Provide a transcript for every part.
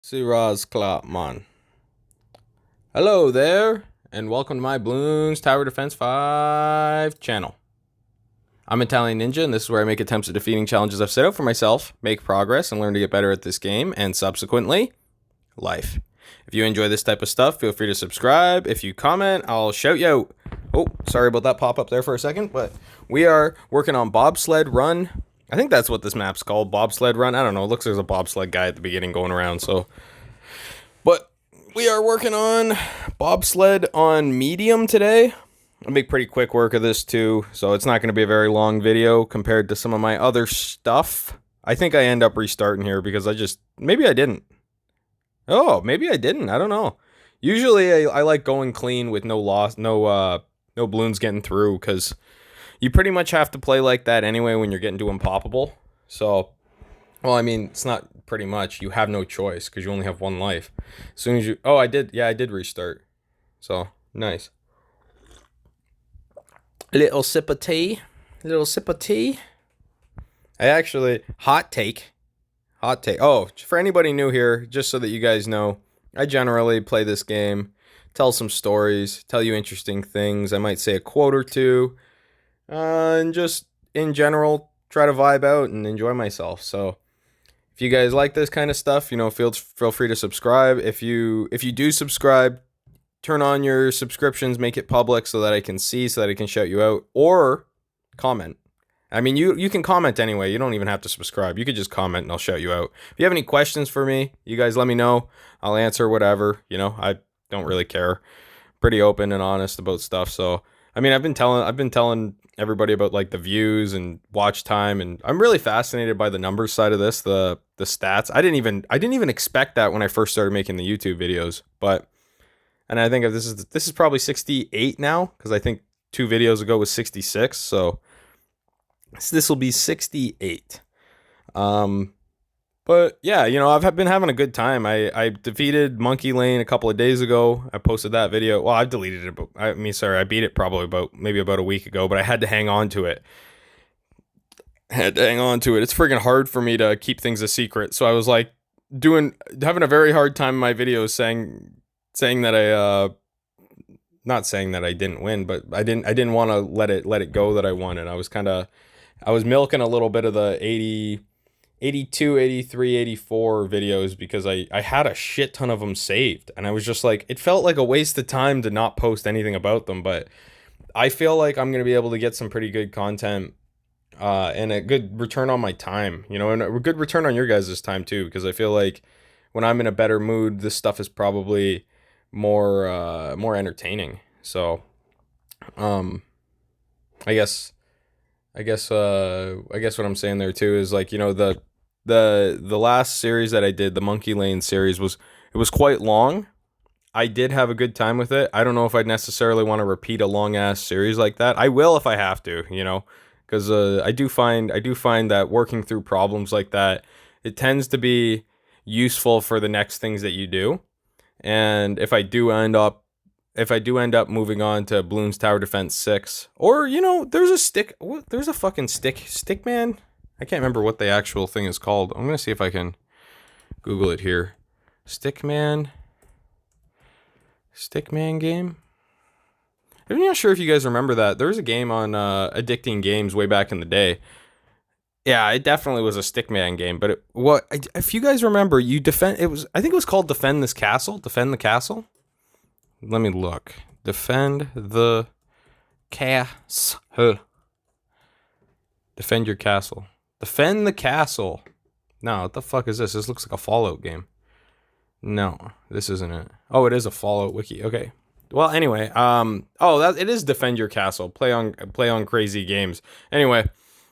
Siraz Klapman. Hello there, and welcome to my Bloons Tower Defence 5 channel. I'm Italian Ninja, and this is where I make attempts at defeating challenges I've set out for myself, make progress, and learn to get better at this game, and subsequently, life. If you enjoy this type of stuff, feel free to subscribe. If you comment, I'll shout you out. Oh, sorry about that pop-up there for a second, but we are working on Bobsleigh Run. I think that's what this map's called, Bobsleigh Run. I don't know, it looks like there's a bobsled guy at the beginning going around, so... But we are working on bobsled on medium today. I'll make pretty quick work of this too, so it's not going to be a very long video compared to some of my other stuff. I think I end up restarting here because maybe I didn't. Oh, maybe I didn't. I don't know. Usually I like going clean with no loss, no balloons getting through, because you pretty much have to play like that anyway when you're getting to unpoppable. So, well, I mean, it's not pretty much. You have no choice because you only have one life. As soon as you... Oh, I did. Yeah, I did restart. So, nice. A little sip of tea. A little sip of tea. I actually... Hot take. Hot take. Oh, for anybody new here, just so that you guys know, I generally play this game, tell some stories, tell you interesting things. I might say a quote or two, and just, in general, try to vibe out and enjoy myself. So... if you guys like this kind of stuff, feel free to subscribe. If you do subscribe, turn on your subscriptions, make it public so that I can see, so that I can shout you out, or comment. I mean, you can comment anyway. You don't even have to subscribe. You could just comment and I'll shout you out. If you have any questions for me, you guys let me know. I'll answer whatever. I don't really care. Pretty open and honest about stuff. So, I mean, I've been telling everybody about like the views and watch time, and I'm really fascinated by the numbers side of this, the stats. I didn't even expect that when I first started making the YouTube videos, and I think this is probably 68 now, because I think 2 videos ago was 66, so this will be 68. But yeah, I've been having a good time. I defeated Monkey Lane a couple of days ago. I posted that video. Well, I've deleted it. I beat it probably maybe about a week ago, but I had to hang on to it. It's friggin' hard for me to keep things a secret. So I was like having a very hard time in my videos saying that not saying that I didn't win, but I didn't want to let it go that I won. And I was milking a little bit of the 82, 83, 84 videos because I had a shit ton of them saved, and I was just like, it felt like a waste of time to not post anything about them, but I feel like I'm going to be able to get some pretty good content and a good return on my time, and a good return on your guys' time too, because I feel like when I'm in a better mood, this stuff is probably more entertaining. So I guess what I'm saying there too is, like, the last series that I did, the Monkey Lane series, it was quite long. I did have a good time with it. I don't know if I'd necessarily want to repeat a long ass series like that. I will if I have to, because I do find that working through problems like that, it tends to be useful for the next things that you do. And if I do end up moving on to Bloons Tower Defence 6, or there's a fucking stick man. I can't remember what the actual thing is called. I'm gonna see if I can Google it here. Stickman game. I'm not sure if you guys remember that. There was a game on Addicting Games way back in the day. Yeah, it definitely was a Stickman game. But if you guys remember, I think it was called Defend the Castle. Let me look. Defend the castle. Defend your castle. Defend the castle. No, what the fuck is this? This looks like a Fallout game. No, this isn't it. Oh, it is a Fallout wiki. Okay. Well, anyway, it is Defend Your Castle. Play on crazy games. Anyway,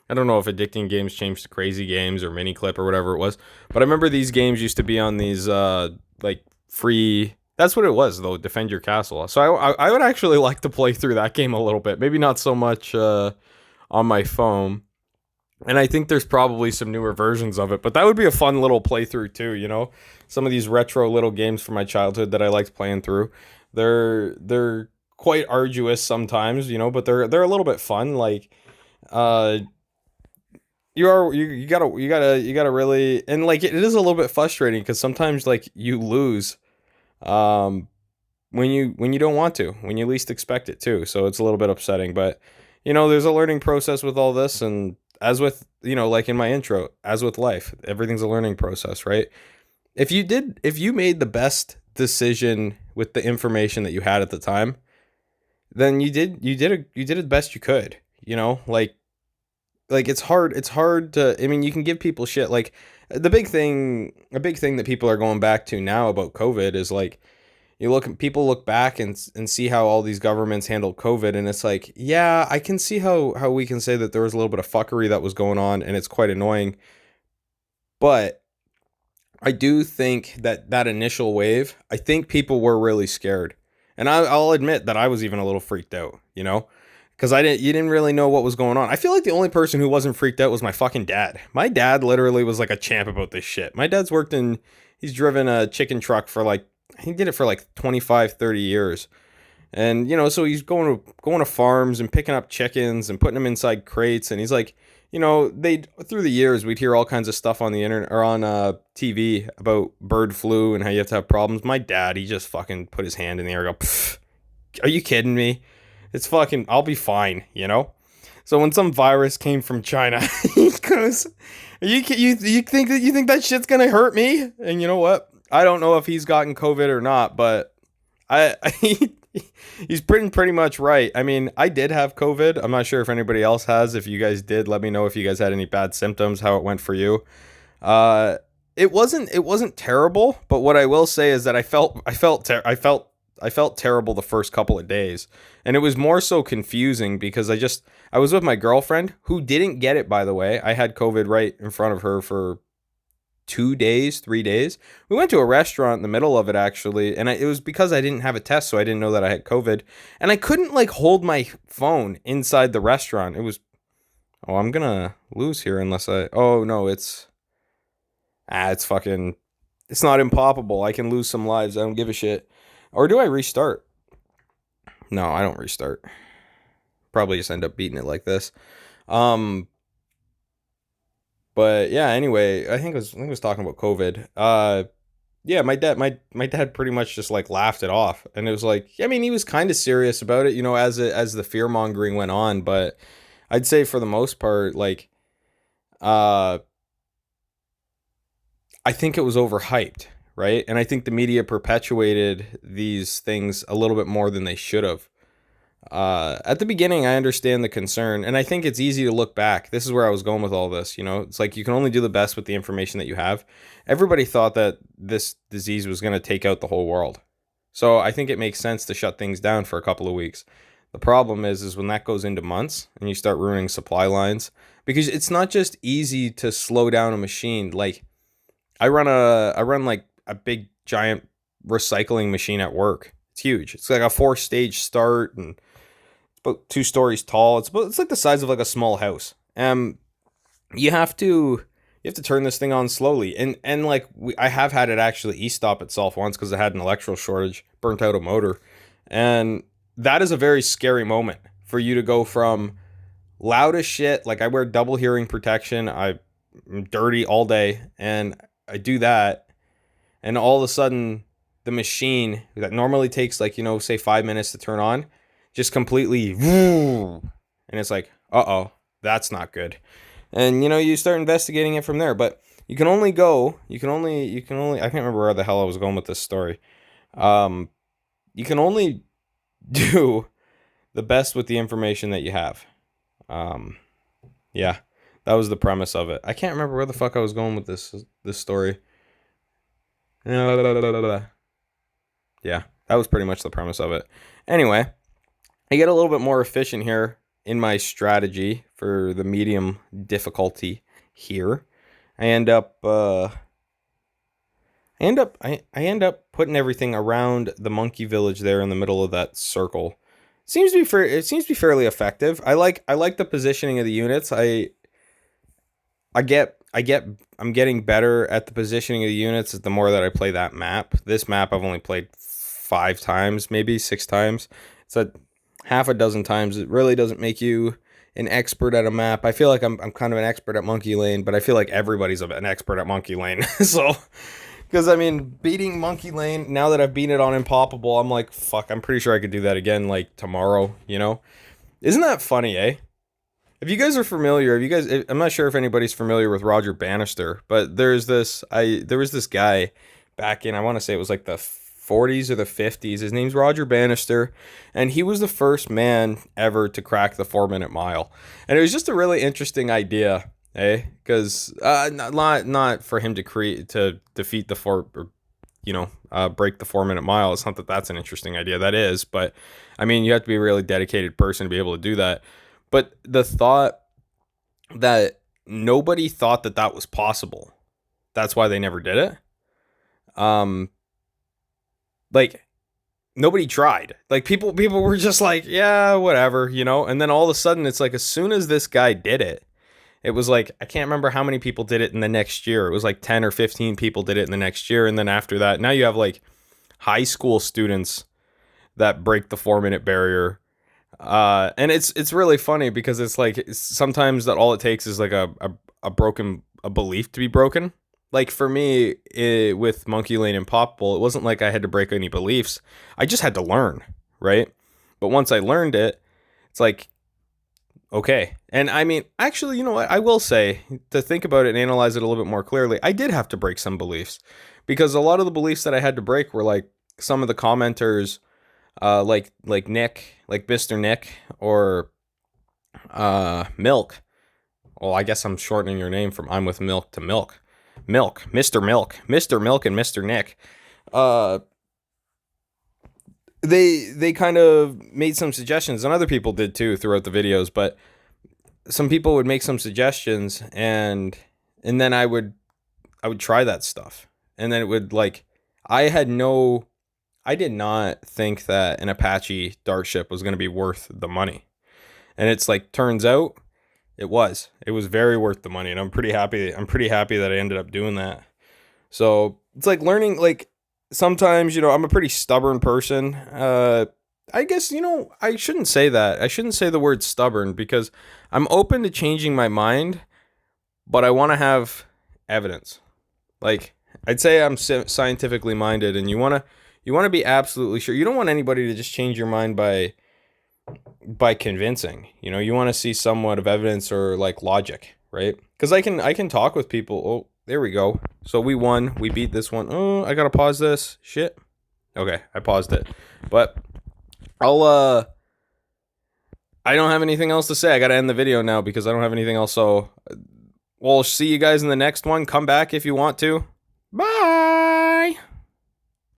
I don't know if Addicting Games changed to Crazy Games or Miniclip or whatever it was, but I remember these games used to be on these like free. That's what it was, though. Defend Your Castle. So I would actually like to play through that game a little bit. Maybe not so much on my phone. And I think there's probably some newer versions of it, but that would be a fun little playthrough too, Some of these retro little games from my childhood that I liked playing through. They're quite arduous sometimes, but they're a little bit fun. Like you gotta really, and like it is a little bit frustrating because sometimes like you lose um when you don't want to, when you least expect it too. So it's a little bit upsetting, but there's a learning process with all this, and as with, like in my intro, as with life, everything's a learning process, right? If you made the best decision with the information that you had at the time, then you did the best you could, like it's hard to, I mean, you can give people shit, like a big thing that people are going back to now about COVID is like, people look back and see how all these governments handled COVID, and it's like, yeah, I can see how we can say that there was a little bit of fuckery that was going on, and it's quite annoying. But I do think that initial wave, I think people were really scared, and I'll admit that I was even a little freaked out, because you didn't really know what was going on. I feel like the only person who wasn't freaked out was my fucking dad. My dad literally was like a champ about this shit. My dad's he's driven a chicken truck for like, he did it for like 25, 30 years. And, so he's going to farms and picking up chickens and putting them inside crates. And he's like, through the years, we'd hear all kinds of stuff on the internet or on TV about bird flu and how you have to have problems. My dad, he just fucking put his hand in the air and go, are you kidding me? It's fucking, I'll be fine, So when some virus came from China, he goes, you think that shit's gonna hurt me? And you know what? I don't know if he's gotten COVID or not, but he's pretty much right. I mean, I did have COVID. I'm not sure if anybody else has. If you guys did, let me know if you guys had any bad symptoms, how it went for you. It wasn't terrible, but what I will say is that I felt terrible the first couple of days, and it was more so confusing because I was with my girlfriend who didn't get it, by the way. I had COVID right in front of her for 2 days, 3 days. We went to a restaurant in the middle of it, actually, and it was because I didn't have a test, so I didn't know that I had COVID, and I couldn't like hold my phone inside the restaurant. It was, oh, I'm gonna lose here unless oh no, it's fucking, it's not impossible. I can lose some lives. I don't give a shit. Or do I restart? No, I don't restart. Probably just end up beating it like this. But yeah, anyway, I think I was talking about COVID. Yeah, my dad pretty much just like laughed it off, and it was like, I mean, he was kind of serious about it, as the fear mongering went on. But I'd say for the most part, like, I think it was overhyped, right? And I think the media perpetuated these things a little bit more than they should have. At the beginning, I understand the concern, and I think it's easy to look back. This is where I was going with all this. It's like you can only do the best with the information that you have. Everybody thought that this disease was going to take out the whole world. So I think it makes sense to shut things down for a couple of weeks. The problem is when that goes into months and you start ruining supply lines, because it's not just easy to slow down a machine. Like I run like a big giant recycling machine at work. It's huge. It's like a 4-stage start and about 2 stories tall. It's like the size of like a small house. You have to turn this thing on slowly, and like I have had it actually e-stop itself once because I had an electrical shortage, burnt out a motor, and that is a very scary moment for you to go from loud as shit. Like I wear double hearing protection. I'm dirty all day, and I do that, and all of a sudden the machine that normally takes like say 5 minutes to turn on just completely, and it's like, uh-oh, that's not good. And you start investigating it from there. But you can only I can't remember where the hell I was going with this story. You can only do the best with the information that you have. Yeah, that was the premise of it. I can't remember where the fuck I was going with this story. Yeah, that was pretty much the premise of it. Anyway, I get a little bit more efficient here in my strategy for the medium difficulty here. I end up putting everything around the monkey village there in the middle of that circle. It seems to be fairly effective. I like the positioning of the units. I'm getting better at the positioning of the units the more that I play that map. This map I've only played 5 times, maybe 6 times. It's a half a dozen times. It really doesn't make you an expert at a map. I feel like I'm kind of an expert at Monkey Lane, but I feel like everybody's an expert at Monkey Lane. So, because I mean, beating Monkey Lane, now that I've beaten it on Impoppable, I'm like, fuck, I'm pretty sure I could do that again, like, tomorrow, you know? Isn't that funny, eh? If you guys are familiar, I'm not sure if anybody's familiar with Roger Bannister, but there was this guy back in, I want to say it was like the 40s or the 50s. His name's Roger Bannister, and he was the first man ever to crack the 4-minute mile. And it was just a really interesting idea, eh? Because not for him to defeat the break the 4-minute mile. It's not that that's an interesting idea. That is, but I mean, you have to be a really dedicated person to be able to do that. But the thought that nobody thought that was possible, that's why they never did it. Like, nobody tried. Like, people were just like, yeah, whatever, you know? And then all of a sudden, it's like, as soon as this guy did it, it was like, I can't remember how many people did it in the next year. It was like 10 or 15 people did it in the next year. And then after that, now you have like high school students that break the 4-minute barrier. And it's really funny because it's like sometimes that all it takes is like a belief to be broken. Like for me, with Monkey Lane and Impoppable, it wasn't like I had to break any beliefs. I just had to learn, right? But once I learned it, it's like, okay. And I mean, actually, you know what? I will say, to think about it and analyze it a little bit more clearly, I did have to break some beliefs, because a lot of the beliefs that I had to break were like some of the commenters, like Nick, like Mr. Nick, or Milk. Well, I guess I'm shortening your name from I'm with Milk to Milk. Milk, Mr. Milk, Mr. Milk, and Mr. Nick. They kind of made some suggestions, and other people did too throughout the videos, but some people would make some suggestions, and then I would try that stuff. And then it would, like, I did not think that an Apache dart ship was going to be worth the money. And it's like, turns out it was very worth the money. And I'm pretty happy that I ended up doing that. So it's like learning, like, sometimes, you know, I'm a pretty stubborn person. I guess, you know, I shouldn't say that. I shouldn't say the word stubborn, because I'm open to changing my mind, but I want to have evidence. Like, I'd say I'm scientifically minded, and you want to be absolutely sure. You don't want anybody to just change your mind by convincing. You know, you want to see somewhat of evidence or like logic, right? Because I can talk with people. Oh, there we go. So we won. We beat this one. Oh, I gotta pause this. Shit. Okay, I paused it. But I don't have anything else to say. I gotta end the video now because I don't have anything else. So we'll see you guys in the next one. Come back if you want to. Bye.